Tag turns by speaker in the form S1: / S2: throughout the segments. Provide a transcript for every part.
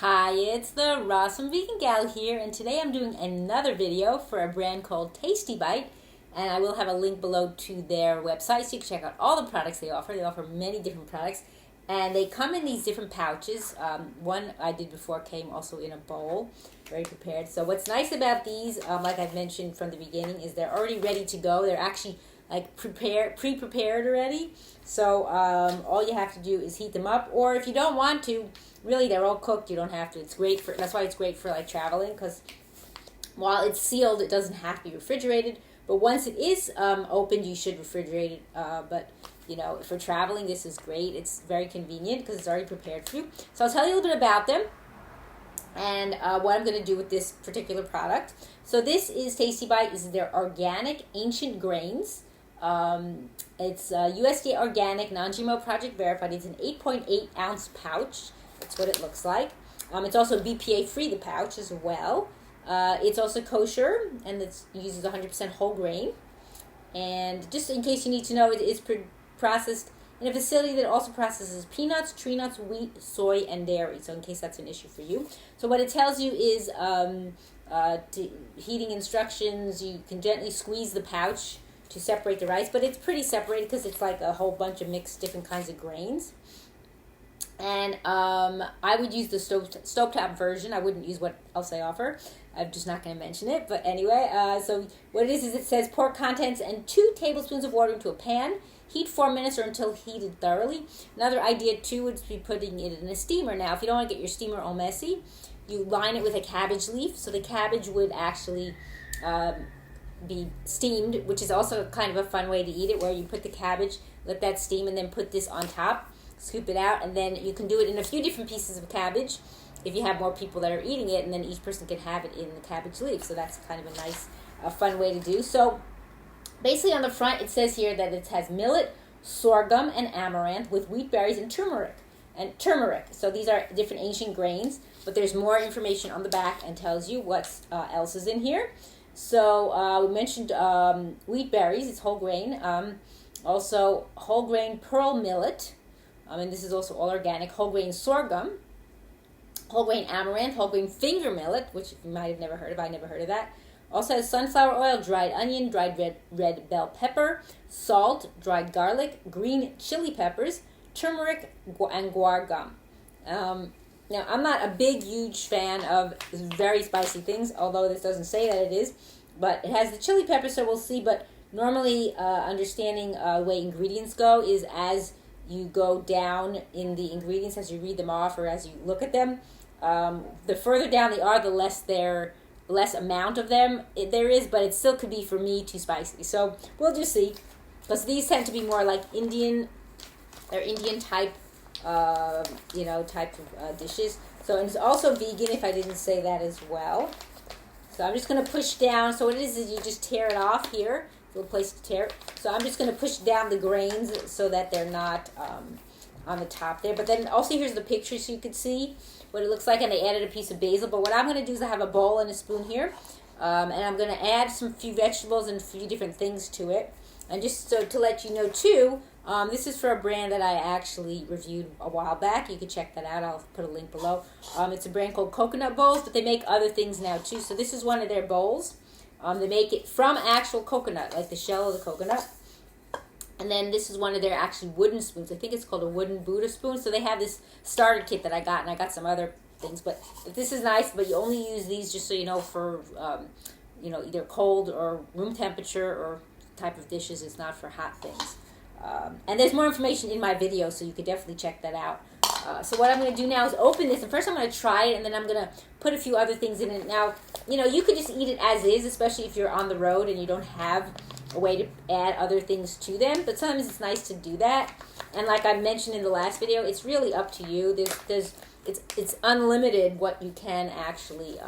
S1: Hi, it's the Rawesome Vegan Gal here, and today I'm doing another video for a brand called Tasty Bite, and I will have a link below to their website so you can check out all the products they offer. They offer many different products, and they come in these different pouches. One I did before came also in a bowl, very prepared. So what's nice about these, like I've mentioned from the beginning, is they're already ready to go. They're actually like pre-prepared already. So all you have to do is heat them up, or if you don't want to, really they're all cooked. You don't have to. It's great for, that's why it's great for like traveling, because while it's sealed, it doesn't have to be refrigerated. But once it is opened, you should refrigerate it. But you know, for traveling, this is great. It's very convenient because it's already prepared for you. So I'll tell you a little bit about them and what I'm going to do with this particular product. So this is Tasty Bite. This is their organic ancient grains. It's USDA organic, non-GMO, project verified. It's an 8.8 ounce pouch. That's what it looks like. It's also BPA-free, the pouch as well. It's also kosher, and it uses 100% whole grain. And just in case you need to know, it is processed in a facility that also processes peanuts, tree nuts, wheat, soy, and dairy. So in case that's an issue for you. So what it tells you is heating instructions. You can gently squeeze the pouch to separate the rice, but it's pretty separated because it's like a whole bunch of mixed different kinds of grains. And I would use the stovetop version. I wouldn't use what else I offer. I'm just not going to mention it. But anyway, so what it is it says pour contents and 2 tablespoons of water into a pan. Heat 4 minutes or until heated thoroughly. Another idea too would be putting it in a steamer. Now, if you don't want to get your steamer all messy, you line it with a cabbage leaf. So the cabbage would actually be steamed, which is also kind of a fun way to eat it, where you put the cabbage, let that steam, and then put this on top. Scoop it out, and then you can do it in a few different pieces of cabbage if you have more people that are eating it, and then each person can have it in the cabbage leaf. So that's kind of a nice, fun way to do. So basically on the front, it says here that it has millet, sorghum, and amaranth with wheat berries and turmeric. So these are different ancient grains, but there's more information on the back and tells you what else is in here. So we mentioned wheat berries. It's whole grain. Also whole grain pearl millet. And this is also all organic. Whole grain sorghum, whole grain amaranth, whole grain finger millet, which you might have never heard of. I never heard of that. Also has sunflower oil, dried onion, dried red bell pepper, salt, dried garlic, green chili peppers, turmeric, and guar gum. Now, I'm not a huge fan of very spicy things, although this doesn't say that it is. But it has the chili pepper, so we'll see. But normally, understanding the way ingredients go is as you go down in the ingredients, as you read them off or as you look at them, the further down they are, the less amount of them there is, but it still could be, for me, too spicy. So we'll just see, because these tend to be more like Indian type, type of dishes. So, and it's also vegan, if I didn't say that as well. So I'm just going to push down. So what it is you just tear it off here. A little place to tear it. So I'm just going to push down the grains so that they're not on the top there. But then also here's the picture so you can see what it looks like. And they added a piece of basil. But what I'm going to do is I have a bowl and a spoon here. And I'm going to add some few vegetables and a few different things to it. And just so to let you know too, this is for a brand that I actually reviewed a while back. You can check that out. I'll put a link below. It's a brand called Coconut Bowls, but they make other things now too. So this is one of their bowls. They make it from actual coconut, like the shell of the coconut. And then this is one of their actually wooden spoons. I think it's called a wooden Buddha spoon. So they have this starter kit that I got, and I got some other things. But this is nice, but you only use these, just so you know, for either cold or room temperature or type of dishes. It's not for hot things. And there's more information in my video, so you could definitely check that out. So what I'm going to do now is open this, and first I'm going to try it, and then I'm going to put a few other things in it. Now, you could just eat it as is, especially if you're on the road and you don't have a way to add other things to them. But sometimes it's nice to do that. And like I mentioned in the last video, it's really up to you. It's unlimited what you can actually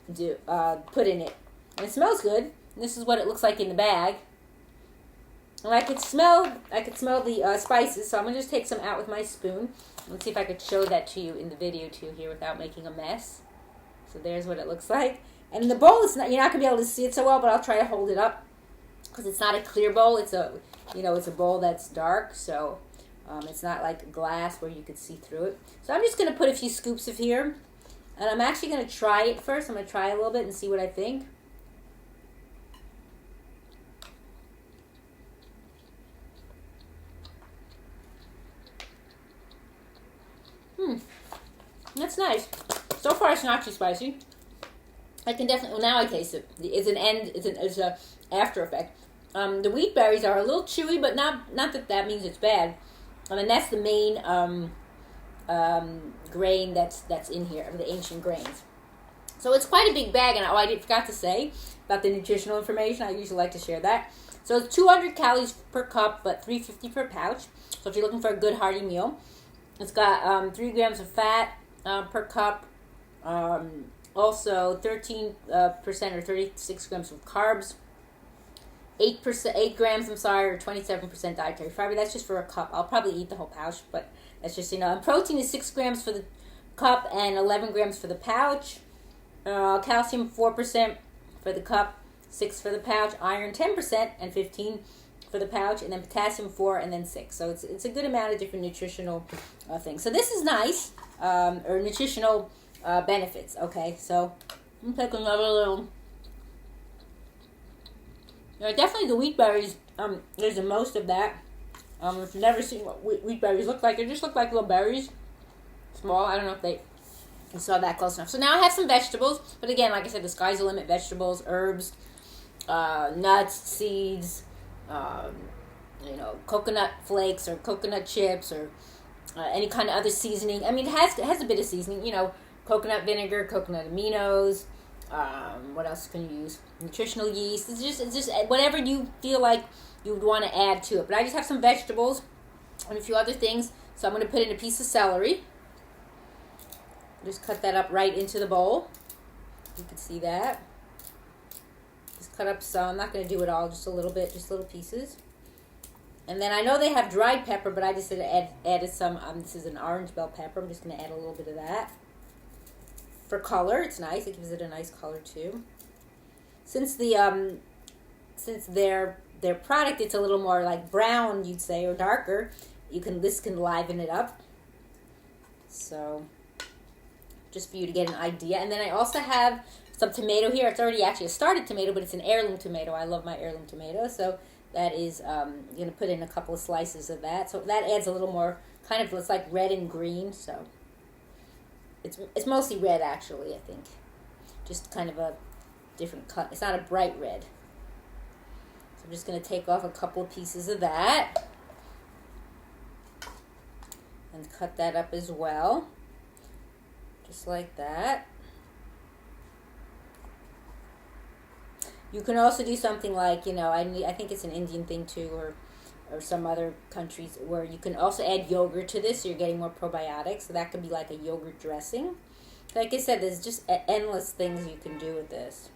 S1: put in it. And it smells good. And this is what it looks like in the bag. And I could smell the spices, so I'm going to just take some out with my spoon. Let's see if I could show that to you in the video too here without making a mess. So there's what it looks like. And in the bowl, you're not going to be able to see it so well, but I'll try to hold it up because it's not a clear bowl. It's a bowl that's dark. So It's not like glass where you could see through it. So I'm just going to put a few scoops of here. And I'm actually going to try it first. I'm going to try a little bit and see what I think. That's nice. So far, it's not too spicy. I can definitely, well, now I taste it. It's a after effect. The wheat berries are a little chewy, but not that means it's bad. I mean, that's the main grain that's in here, of the ancient grains. So it's quite a big bag, and I forgot to say about the nutritional information. I usually like to share that. So it's 200 calories per cup, but 350 per pouch. So if you're looking for a good hearty meal, it's got 3 grams of fat per cup. Also 13% or 36 grams of carbs. 8 grams, or 27% dietary fiber. That's just for a cup. I'll probably eat the whole pouch, but that's just, And protein is 6 grams for the cup and 11 grams for the pouch. Calcium 4% for the cup, 6 for the pouch. Iron 10% and 15 for the pouch, and then potassium 4 and then 6. So it's a good amount of different nutritional things. So this is nice, or nutritional benefits. Okay, so I'm taking another little. Definitely the wheat berries, there's the most of that. If you've never seen what wheat berries look like, they just look like little berries. Small. I don't know if you saw that close enough. So now I have some vegetables. But again, like I said, the sky's the limit. Vegetables, herbs, nuts, seeds, coconut flakes or coconut chips or any kind of other seasoning. I mean, it has a bit of seasoning. Coconut vinegar, coconut aminos. What else can you use? Nutritional yeast. It's just whatever you feel like you would want to add to it. But I just have some vegetables and a few other things. So I'm going to put in a piece of celery. Just cut that up right into the bowl. You can see that. Just cut up some. I'm not going to do it all, just a little bit, just little pieces. And then I know they have dried pepper, but I just added some. This is an orange bell pepper. I'm just going to add a little bit of that. For color, it's nice. It gives it a nice color too. Since their product, it's a little more like brown, you'd say, or darker. This can liven it up. So, just for you to get an idea. And then I also have some tomato here. It's already actually a started tomato, but it's an heirloom tomato. I love my heirloom tomato. So that is, I'm going to put in a couple of slices of that. So that adds a little more, kind of looks like red and green. So it's mostly red, actually, I think. Just kind of a different cut. It's not a bright red. So I'm just going to take off a couple of pieces of that. And cut that up as well. Just like that. You can also do something like, I think it's an Indian thing too, or some other countries, where you can also add yogurt to this, so you're getting more probiotics. So that could be like a yogurt dressing. Like I said, there's just endless things you can do with this,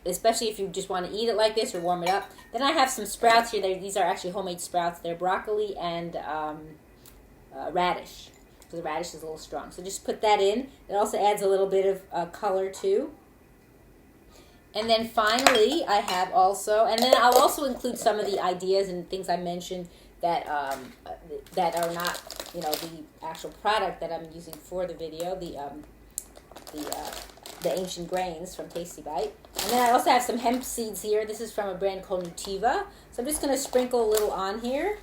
S1: especially if you just want to eat it like this or warm it up. Then I have some sprouts here. These are actually homemade sprouts. They're broccoli and radish. So the radish is a little strong. So just put that in. It also adds a little bit of color too. And then finally, I have also, and then I'll also include some of the ideas and things I mentioned that are not, the actual product that I'm using for the video, the ancient grains from Tasty Bite. And then I also have some hemp seeds here. This is from a brand called Nutiva. So I'm just going to sprinkle a little on here,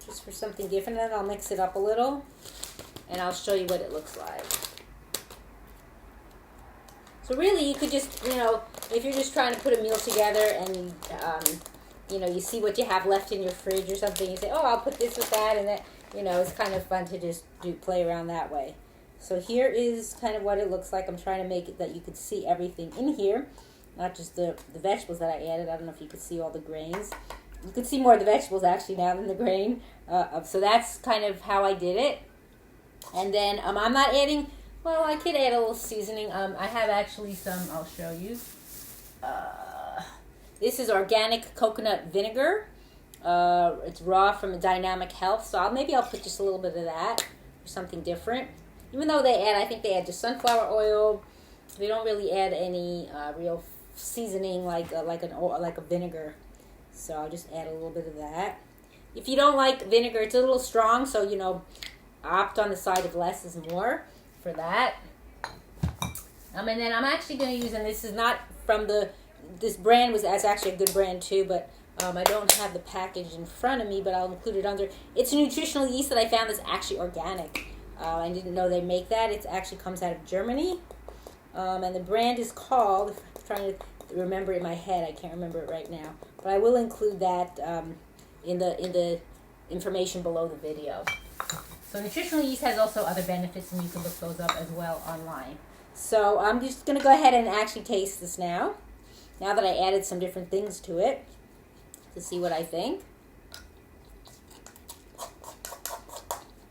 S1: just for something different. And then I'll mix it up a little, and I'll show you what it looks like. So really, you could just, if you're just trying to put a meal together and, you see what you have left in your fridge or something, you say, oh, I'll put this with that, and that, it's kind of fun to just play around that way. So here is kind of what it looks like. I'm trying to make it that you could see everything in here, not just the vegetables that I added. I don't know if you could see all the grains. You could see more of the vegetables, actually, now than the grain. So that's kind of how I did it. And then I'm not adding... Well, I could add a little seasoning. I have actually some, I'll show you. This is organic coconut vinegar. It's raw from Dynamic Health. So maybe I'll put just a little bit of that or something different. Even though I think they add just sunflower oil. They don't really add any real seasoning like a vinegar. So I'll just add a little bit of that. If you don't like vinegar, it's a little strong, so, you know, opt on the side of less is more for that. And then I'm actually going to use, and this is not from this brand it's actually a good brand too, but I don't have the package in front of me, but I'll include it under. It's a nutritional yeast that I found that's actually organic. I didn't know they make that. It actually comes out of Germany. And the brand is called, I'm trying to remember it in my head, I can't remember it right now, but I will include that in the information below the video. So nutritional yeast has also other benefits, and you can look those up as well online. So I'm just going to go ahead and actually taste this now that I added some different things to it, to see what I think.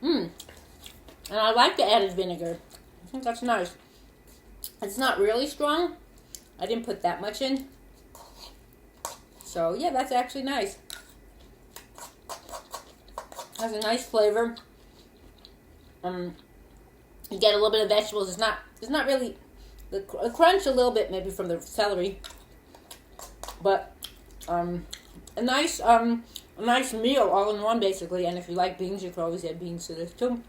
S1: And I like the added vinegar. I think that's nice. It's not really strong. I didn't put that much in. So yeah, that's actually nice. Has a nice flavor. You get a little bit of vegetables. It's not really the crunch, a little bit maybe from the celery, but a nice meal all in one basically. And if you like beans, you can always add beans to this too.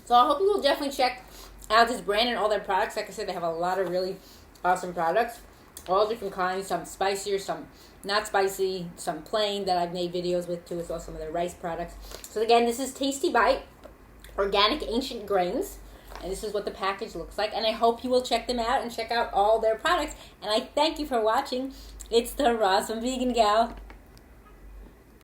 S1: So I hope you will definitely check out this brand and all their products. Like I said, they have a lot of really awesome products, all different kinds. Some spicier, some not spicy, some plain that I've made videos with too, as well as some of their rice products. So again, this is Tasty Bite Organic Ancient Grains, and this is what the package looks like. And I hope you will check them out and check out all their products. And I thank you for watching. It's the Rawesome Vegan Gal.